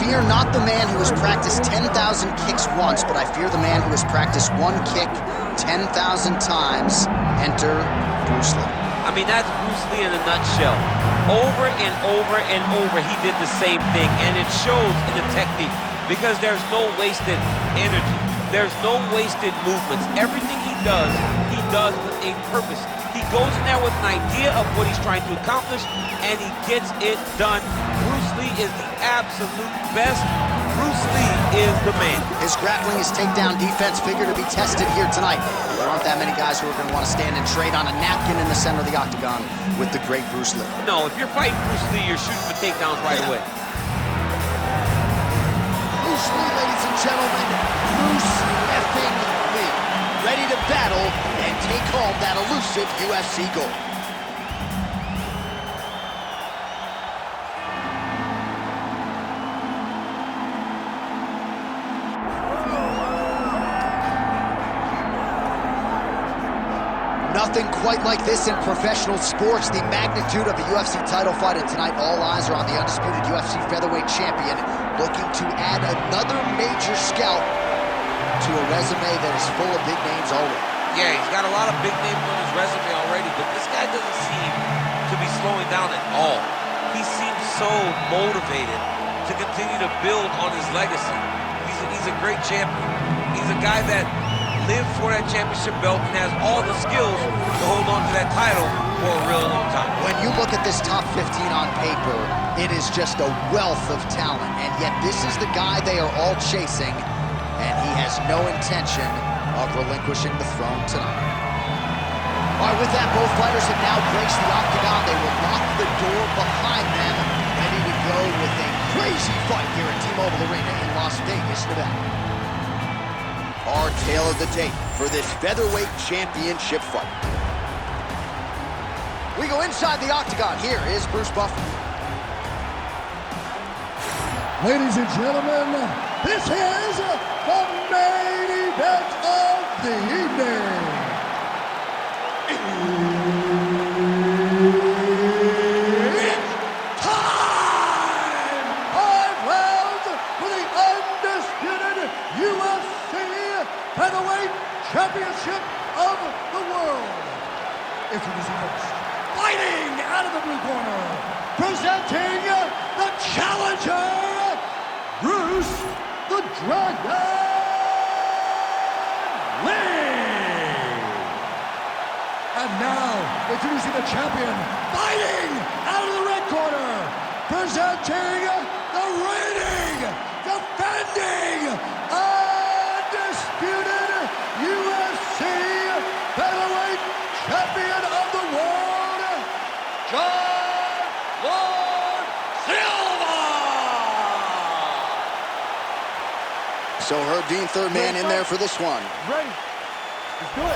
fear not the man who has practiced 10,000 kicks once, but I fear the man who has practiced one kick 10,000 times. Enter Bruce Lee. I mean, that's Bruce Lee in a nutshell. Over and over and over, he did the same thing, and it shows in the technique because there's no wasted energy. There's no wasted movements. Everything he does with a purpose. He goes in there with an idea of what he's trying to accomplish, and he gets it done. Bruce Lee is the absolute best. Bruce Lee is the man. His grappling, his takedown defense figure to be tested here tonight. There aren't that many guys who are going to want to stand and trade on a napkin in the center of the octagon with the great Bruce Lee. No, if you're fighting Bruce Lee, you're shooting for takedowns right away. Bruce Lee, ladies and gentlemen, Bruce effing Lee. Ready to battle and take home that elusive UFC gold. Nothing quite like this in professional sports. The magnitude of a UFC title fight, and tonight all eyes are on the undisputed UFC featherweight champion, looking to add another major scalp to a resume that is full of big names already. Yeah, he's got a lot of big names on his resume already, but this guy doesn't seem to be slowing down at all. He seems so motivated to continue to build on his legacy. He's a great champion. He's a guy that lived for that championship belt and has all the skills to hold on to that title for a real long time. When you look at this top 15 on paper, it is just a wealth of talent, and yet this is the guy they are all chasing, and he has no intention of relinquishing the throne tonight. All right, with that, both fighters have now graced the octagon. They will lock the door behind them, ready to go with a crazy fight here at T-Mobile Arena in Las Vegas, Nevada. Our tale of the tape for this featherweight championship fight. We go inside the octagon. Here is Bruce Buffer. Ladies and gentlemen, this is the main event of the evening. It's time! 5 rounds for the undisputed UFC Featherweight Championship of the world. Introducing first, fighting out of the blue corner, presenting the challenger, Bruce the Dragon Lee. And now, introducing the champion, fighting out of the red corner, presenting the reigning, defending, undisputed UFC Featherweight Champion of the world, John Lord Silva! So Herb Dean, third man in there for this one. Ready. Let's do it.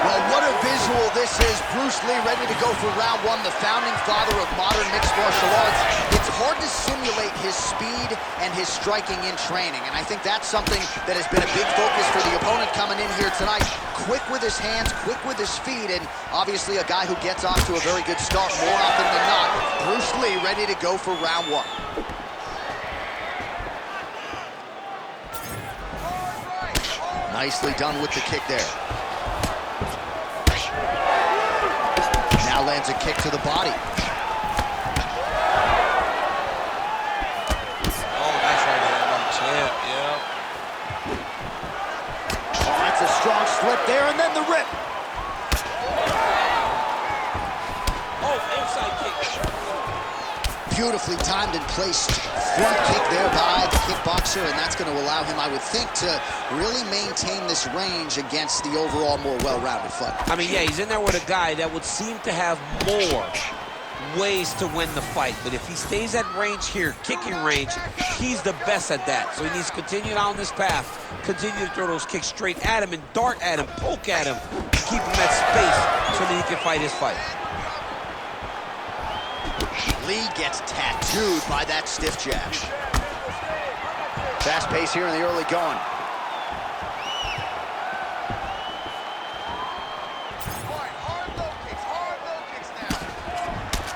Well, what a visual this is. Bruce Lee ready to go for round one, the founding father of modern mixed martial arts. It's hard to simulate his speed and his striking in training, and I think that's something that has been a big focus for the opponent coming in here tonight. Quick with his hands, quick with his feet, and obviously a guy who gets off to a very good start more often than not. Bruce Lee ready to go for round one. Nicely done with the kick there. Now lands a kick to the body. Oh, nice right hand on the champ, yeah. Oh, that's a strong slip there, and then the rip. Oh, inside kick. Beautifully timed and placed front kick there by the kickboxer, and that's going to allow him, I would think, to really maintain this range against the overall more well-rounded fighter. I mean, yeah, he's in there with a guy that would seem to have more ways to win the fight, but if he stays at range here, kicking range, he's the best at that. So he needs to continue down this path, continue to throw those kicks straight at him and dart at him, poke at him, keep him at space so that he can fight his fight. Lee gets tattooed by that stiff jab. Fast pace here in the early going.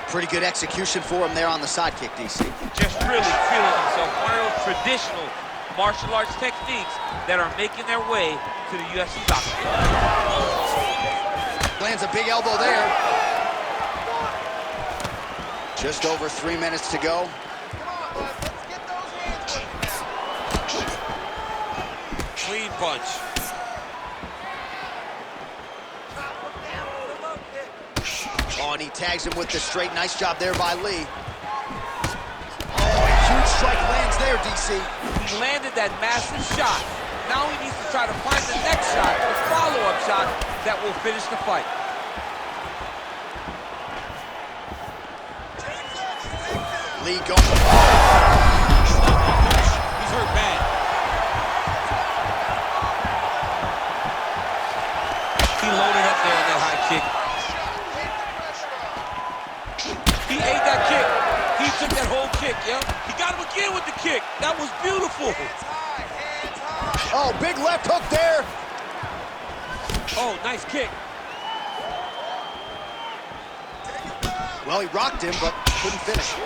Pretty good execution for him there on the sidekick, DC. Just really feeling himself. One of those traditional martial arts techniques that are making their way to the UFC octagon. Lands a big elbow there. Just over 3 minutes to go. Clean punch. Oh, and he tags him with the straight. Nice job there by Lee. Oh, a huge strike lands there, DC. He landed that massive shot. Now he needs to try to find the next shot, the follow-up shot that will finish the fight. Lee going. He's hurt bad. He loaded up there on that high kick. He ate that kick. He took that whole kick, yeah? He got him again with the kick. That was beautiful. Oh, big left hook there. Oh, nice kick. Well, he rocked him, but couldn't finish. He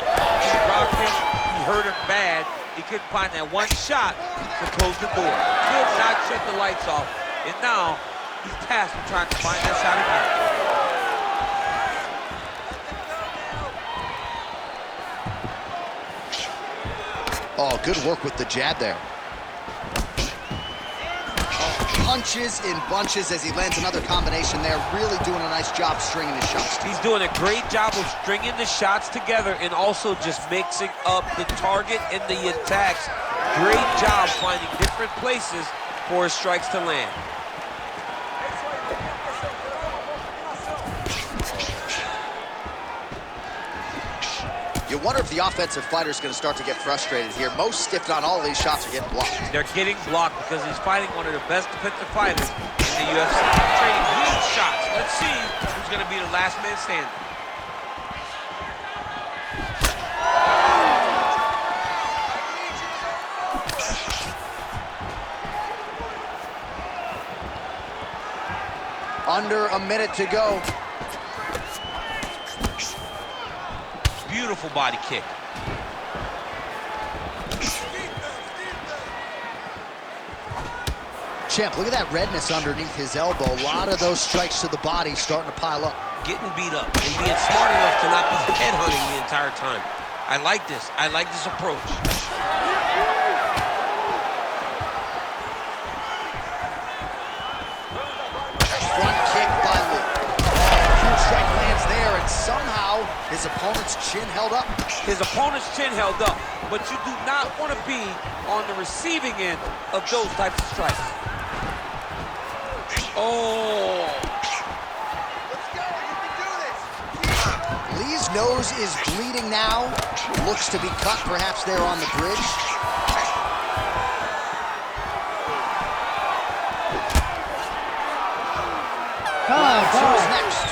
rocked him. He hurt him bad. He couldn't find that one shot to close the door. Could not shut the lights off. And now he's tasked with trying to find that shot again. Oh, good work with the jab there. Punches in bunches as he lands another combination there. Really doing a nice job stringing his shots. He's doing a great job of stringing the shots together and also just mixing up the target and the attacks. Great job finding different places for his strikes to land. You wonder if the offensive fighter is going to start to get frustrated here. Most, if not all, of these shots are getting blocked. They're getting blocked because he's fighting one of the best defensive fighters in the UFC. Trading huge shots. Let's see who's going to be the last man standing. Under a minute to go. Beautiful body kick. Champ, look at that redness underneath his elbow. A lot of those strikes to the body starting to pile up. Getting beat up and being smart enough to not be headhunting the entire time. I like this. I like this approach. Front kick by Lee. Huge strike lands there, and somehow his opponent's chin held up. His opponent's chin held up, but you do not want to be on the receiving end of those types of strikes. Oh. Let's go, you can do this. Lee's nose is bleeding now. Looks to be cut, perhaps there on the bridge. Who's next?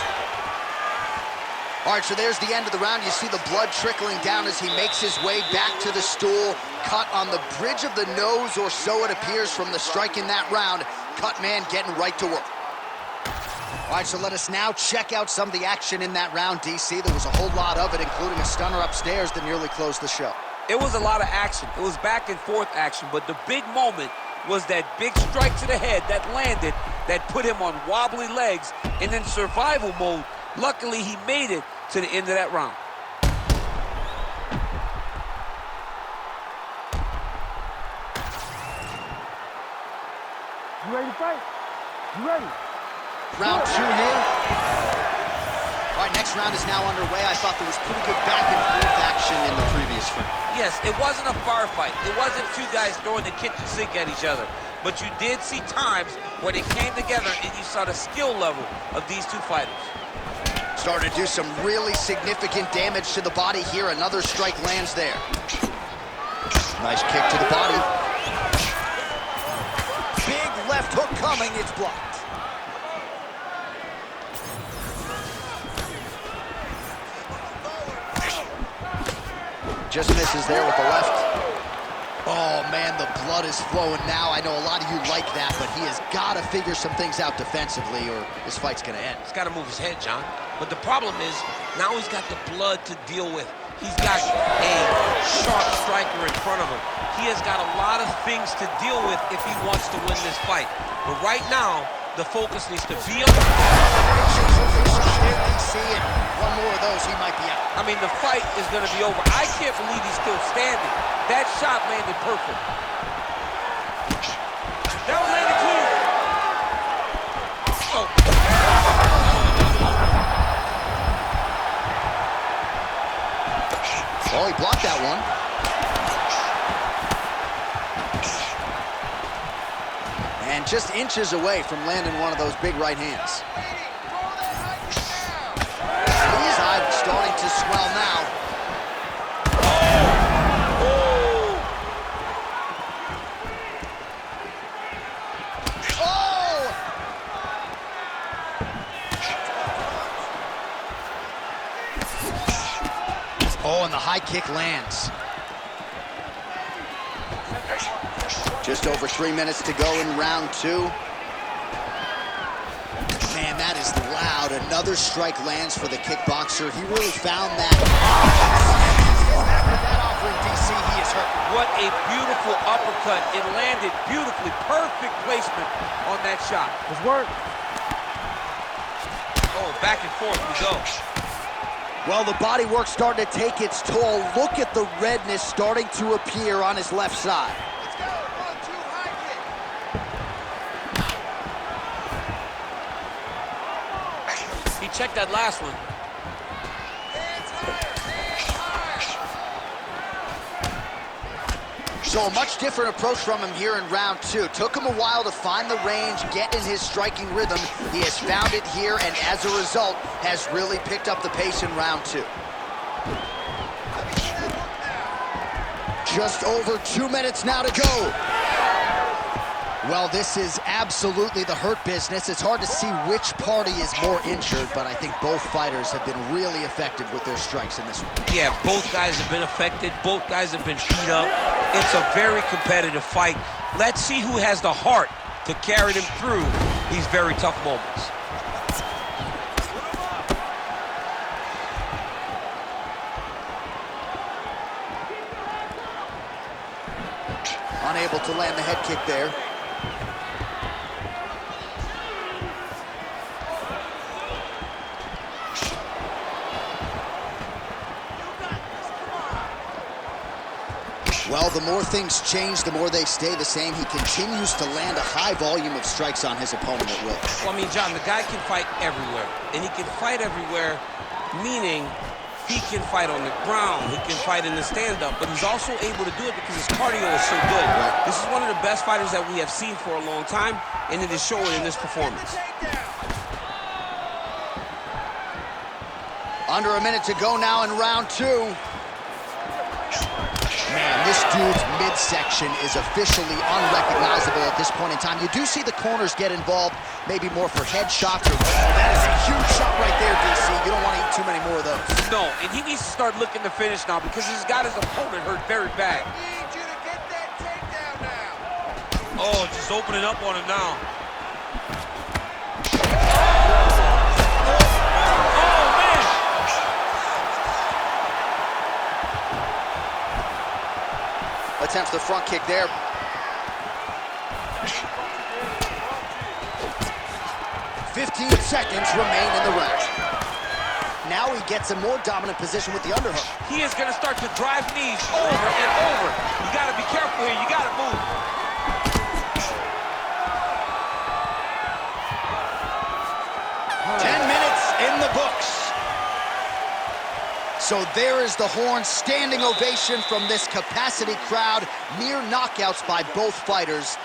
All right, so there's the end of the round. You see the blood trickling down as he makes his way back to the stool. Cut on the bridge of the nose, or so it appears from the strike in that round. Cut man getting right to work. All right, so let us now check out some of the action in that round, DC. There was a whole lot of it, including a stunner upstairs that nearly closed the show. It was a lot of action. It was back and forth action, but the big moment was that big strike to the head that landed, that put him on wobbly legs and in survival mode. Luckily, he made it to the end of that round. You ready to fight? You ready? Round two here. All right, next round is now underway. I thought there was pretty good back and forth action in the previous round. Yes, it wasn't a bar fight. It wasn't two guys throwing the kitchen sink at each other. But you did see times where they came together and you saw the skill level of these two fighters. Starting to do some really significant damage to the body here. Another strike lands there. Nice kick to the body. Big left hook coming, it's blocked. Just misses there with the left. Oh, man, the blood is flowing now. I know a lot of you like that, but he has got to figure some things out defensively or this fight's going to end. He's got to move his head, John. But the problem is, now he's got the blood to deal with. He's got a sharp striker in front of him. He has got a lot of things to deal with if he wants to win this fight. But right now, the focus needs to be on... One more of those, he might be out. I mean, the fight is going to be over. I can't believe he's still standing. That shot landed perfect. That one landed clean. Oh. Oh, he blocked that one. And just inches away from landing one of those big right hands. His eye starting to swell now. Oh! Oh, and the high kick lands. Just over 3 minutes to go in round 2. Man, that is loud. Another strike lands for the kickboxer. He really found that. After that offering, DC, he is hurt. What a beautiful uppercut. It landed beautifully. Perfect placement on that shot. Let's work. Oh, back and forth we go. Well, the body work's starting to take its toll. Look at the redness starting to appear on his left side. Let's go. 1, 2, high kick. He checked that last one. Hands higher. Hands higher. So a much different approach from him here in round 2. Took him a while to find the range, get in his striking rhythm. He has found it here, and as a result, has really picked up the pace in round 2. Just over 2 minutes now to go. Well, this is absolutely the hurt business. It's hard to see which party is more injured, but I think both fighters have been really effective with their strikes in this one. Yeah, both guys have been affected. Both guys have been beat up. It's a very competitive fight. Let's see who has the heart to carry them through these very tough moments. Unable to land the head kick there. Well, the more things change, the more they stay the same. He continues to land a high volume of strikes on his opponent at will. Well, I mean, John, the guy can fight everywhere. And he can fight everywhere, meaning he can fight on the ground, he can fight in the stand-up, but he's also able to do it because his cardio is so good. Right. This is one of the best fighters that we have seen for a long time, and it is showing in this performance. Under a minute to go now in round 2. Man, this dude's midsection is officially unrecognizable at this point in time. You do see the corners get involved, maybe more for head shots. Or, oh, that is a huge shot right there, DC. You don't want to eat too many more of those. No, and he needs to start looking to finish now because he's got his opponent hurt very bad. I need you to get that takedown now. Oh, just opening up on him now. Attempts the front kick there. "15 seconds remain in the round. Now he gets a more dominant position with the underhook. He is going to start to drive knees over and over. You got to be careful here. You got to move. Ten minutes in the books. So there is the horn, standing ovation from this capacity crowd. Near knockouts by both fighters.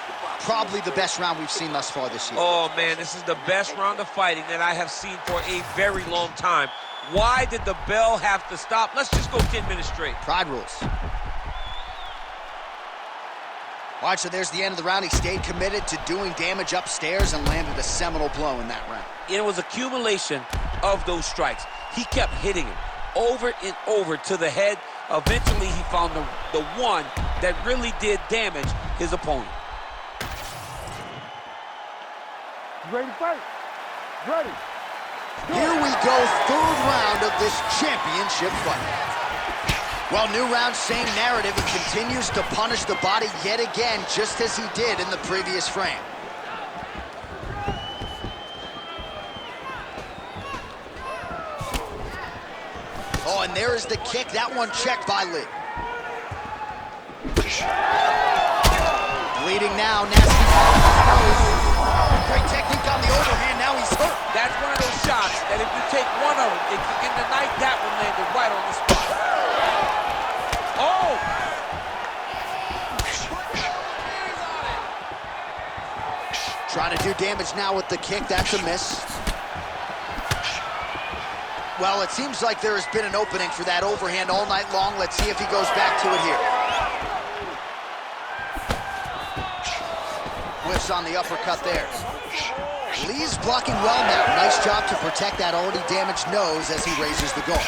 Probably the best round we've seen thus far this year. Oh, man, this is the best round of fighting that I have seen for a very long time. Why did the bell have to stop? Let's just go 10 minutes straight. Pride rules. All right, so there's the end of the round. He stayed committed to doing damage upstairs and landed a seminal blow in that round. It was accumulation of those strikes. He kept hitting him over and over to the head. Eventually, he found the one that really did damage his opponent. You ready to fight? Ready. Here we go, third round of this championship fight. Well, new round, same narrative. He continues to punish the body yet again, just as he did in the previous frame. Oh, and there is the kick. That one checked by Lee. Bleeding now, nasty nose. Great technique on the overhand, now he's hurt. That's one of those shots that if you take one of them, if you can deny that one landed right on the spot. Oh! Trying to do damage now with the kick, that's a miss. Well, it seems like there has been an opening for that overhand all night long. Let's see if he goes back to it here. Whiffs on the uppercut there. Lee's blocking well now. Nice job to protect that already damaged nose as he raises the guard.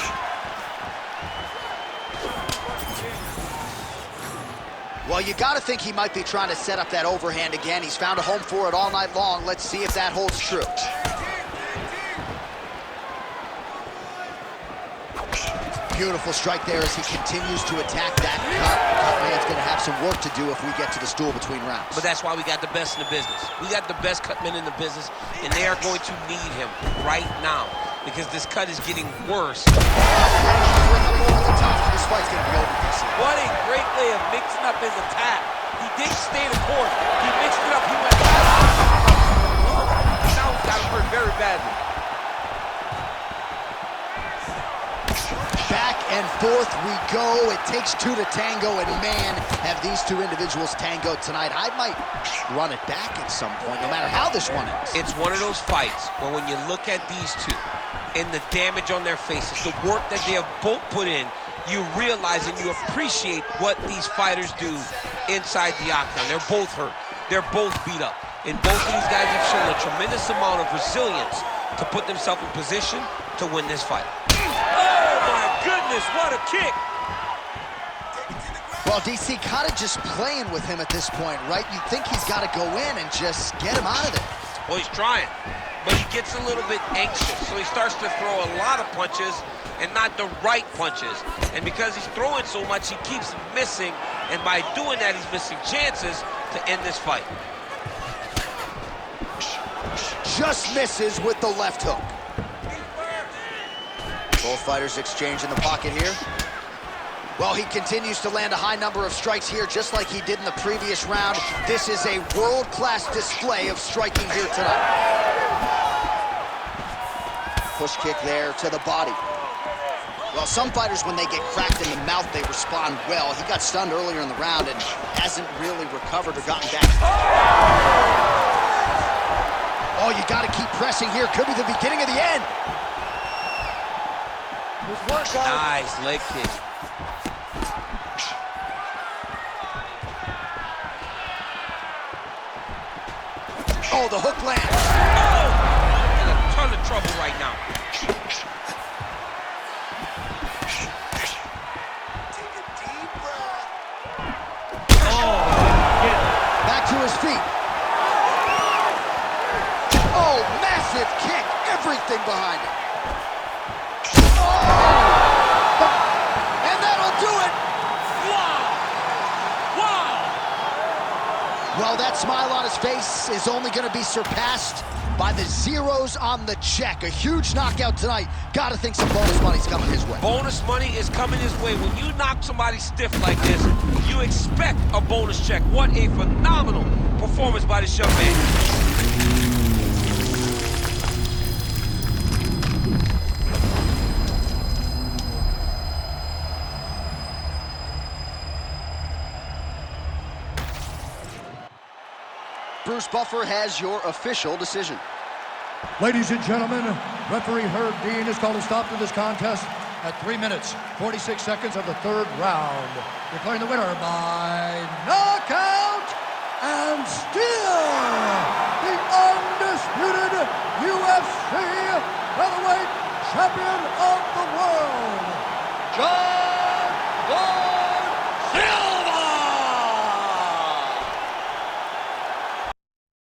Well, you got to think he might be trying to set up that overhand again. He's found a home for it all night long. Let's see if that holds true. Beautiful strike there as he continues to attack that cut. Cutman's going to have some work to do if we get to the stool between rounds. But that's why we got the best in the business. We got the best cutmen in the business, and they are going to need him right now because this cut is getting worse. This fight's going to be over, DC. What a great way of mixing up his attack. He didn't stay the course. He mixed it up. He went now he's got him hurt very badly. Back and forth we go. It takes two to tango, and man, have these two individuals tangoed tonight. I might run it back at some point, no matter how this one ends. It's one of those fights where when you look at these two and the damage on their faces, the work that they have both put in, you realize and you appreciate what these fighters do inside the octagon. They're both hurt. They're both beat up. And both of these guys have shown a tremendous amount of resilience to put themselves in position to win this fight. Goodness, what a kick! Well, DC kind of just playing with him at this point, right? You think he's got to go in and just get him out of there. Well, he's trying, but he gets a little bit anxious, so he starts to throw a lot of punches and not the right punches. And because he's throwing so much, he keeps missing, and by doing that, he's missing chances to end this fight. Just misses with the left hook. Both fighters exchange in the pocket here. Well, he continues to land a high number of strikes here, just like he did in the previous round. This is a world-class display of striking here tonight. Push kick there to the body. Well, some fighters, when they get cracked in the mouth, they respond well. He got stunned earlier in the round and hasn't really recovered or gotten back. Oh, you got to keep pressing here. Could be the beginning of the end. Nice leg kick. Oh, the hook lands. Oh! In a ton of trouble right now. Oh, back to his feet. Oh, massive kick. Everything behind it. Well, that smile on his face is only going to be surpassed by the zeros on the check. A huge knockout tonight. Got to think some bonus money's coming his way. Bonus money is coming his way. When you knock somebody stiff like this, you expect a bonus check. What a phenomenal performance by this young man. Bruce Buffer has your official decision. Ladies and gentlemen, referee Herb Dean has called a stop to this contest at 3 minutes, 46 seconds of the third round. Declaring the winner by knockout and still the undisputed UFC featherweight champion of the world, John